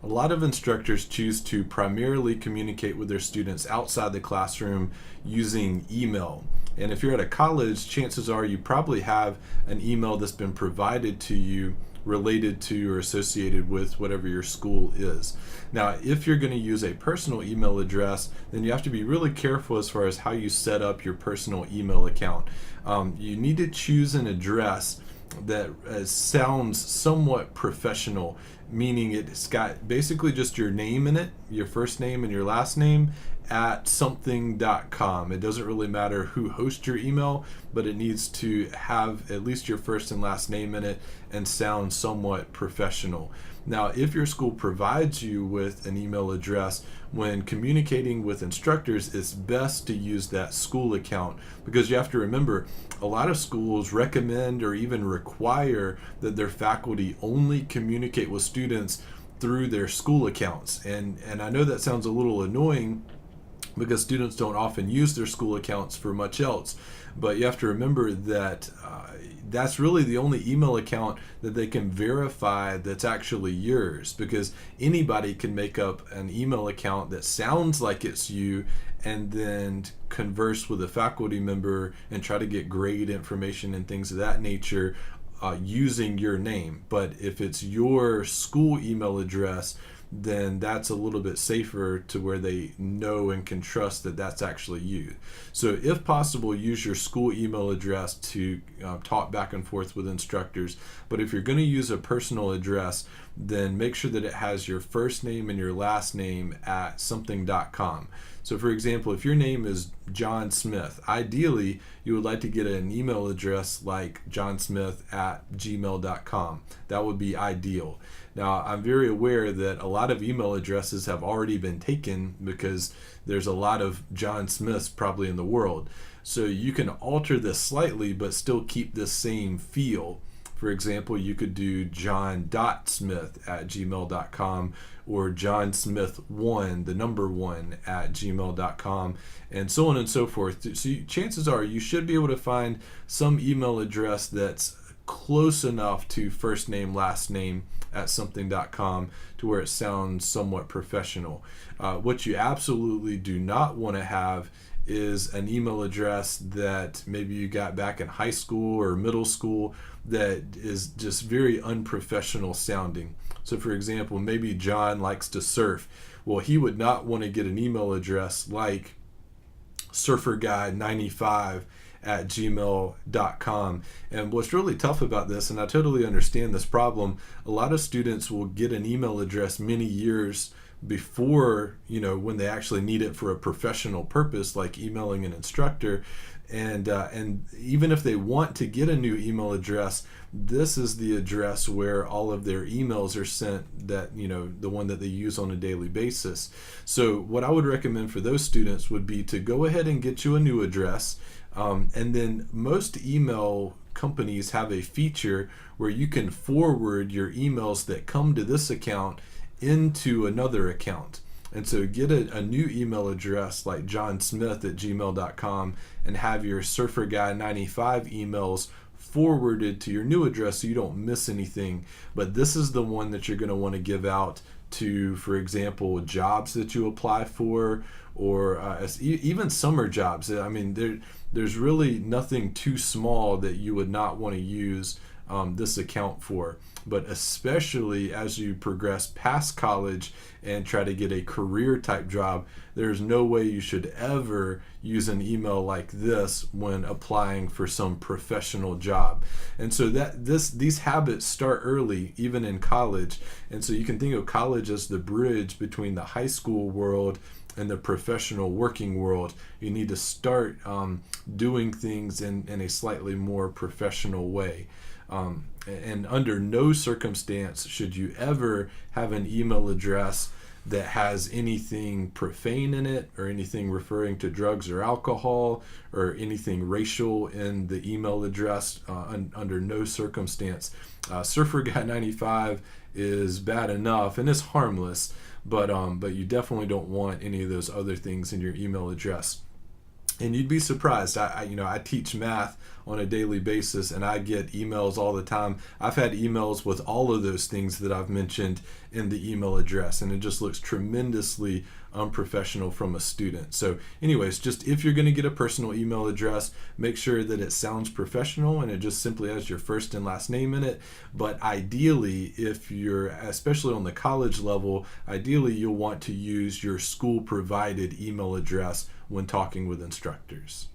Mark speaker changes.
Speaker 1: A lot of instructors choose to primarily communicate with their students outside the classroom using email. And if you're at a college, chances are you probably have an email that's been provided to you related to or associated with whatever your school is. Now, if you're going to use a personal email address, then you have to be really careful as far as how you set up your personal email account. You need to choose an address that sounds somewhat professional, meaning it's got basically just your name in it, your first name and your last name, at something.com. It doesn't really matter who hosts your email, but it needs to have at least your first and last name in it and sound somewhat professional. Now, if your school provides you with an email address, when communicating with instructors, it's best to use that school account, because you have to remember a lot of schools recommend or even require that their faculty only communicate with students through their school accounts. And I know that sounds a little annoying because students don't often use their school accounts for much else. But you have to remember that that's really the only email account that they can verify that's actually yours, because anybody can make up an email account that sounds like it's you and then converse with a faculty member and try to get grade information and things of that nature using your name. But if it's your school email address, then that's a little bit safer to where they know and can trust that that's actually you. So if possible, use your school email address to talk back and forth with instructors. But if you're going to use a personal address, then make sure that it has your first name and your last name at something.com. So for example, if your name is John Smith, ideally you would like to get an email address like johnsmith@gmail.com. That would be ideal. Now, I'm very aware that a lot of email addresses have already been taken because there's a lot of John Smiths probably in the world. So you can alter this slightly but still keep this same feel. For example, you could do john.smith@gmail.com or johnsmith1, the number 1, @gmail.com, and so on and so forth. So chances are you should be able to find some email address that's close enough to first name, last name at something.com to where it sounds somewhat professional. What you absolutely do not want to have is an email address that maybe you got back in high school or middle school that is just very unprofessional sounding. So for example, maybe John likes to surf. Well, he would not want to get an email address like surferguy95@gmail.com. And what's really tough about this, and I totally understand this problem, a lot of students will get an email address many years before, when they actually need it for a professional purpose, like emailing an instructor. And even if they want to get a new email address, this is the address where all of their emails are sent, that the one that they use on a daily basis. So what I would recommend for those students would be to go ahead and get you a new address, and then most email companies have a feature where you can forward your emails that come to this account into another account. And so get a new email address like johnsmith@gmail.com and have your surferguy95 emails forwarded to your new address so you don't miss anything. But this is the one that you're going to want to give out to, for example, jobs that you apply for, or even summer jobs. I mean, there's really nothing too small that you would not want to use this account for. But especially as you progress past college and try to get a career type job, there's no way you should ever use an email like this when applying for some professional job. And so these habits start early, even in college. And so you can think of college as the bridge between the high school world and the professional working world. You need to start doing things in a slightly more professional way. And under no circumstance should you ever have an email address that has anything profane in it, or anything referring to drugs or alcohol, or anything racial in the email address. Under no circumstance. surferguy95 is bad enough and it's harmless, but you definitely don't want any of those other things in your email address. And you'd be surprised. I teach math on a daily basis, and I get emails all the time. I've had emails with all of those things that I've mentioned in the email address, and it just looks tremendously unprofessional from a student. So anyways, just if you're going to get a personal email address, make sure that it sounds professional and it just simply has your first and last name in it. But ideally, if you're, especially on the college level, ideally you'll want to use your school provided email address when talking with instructors.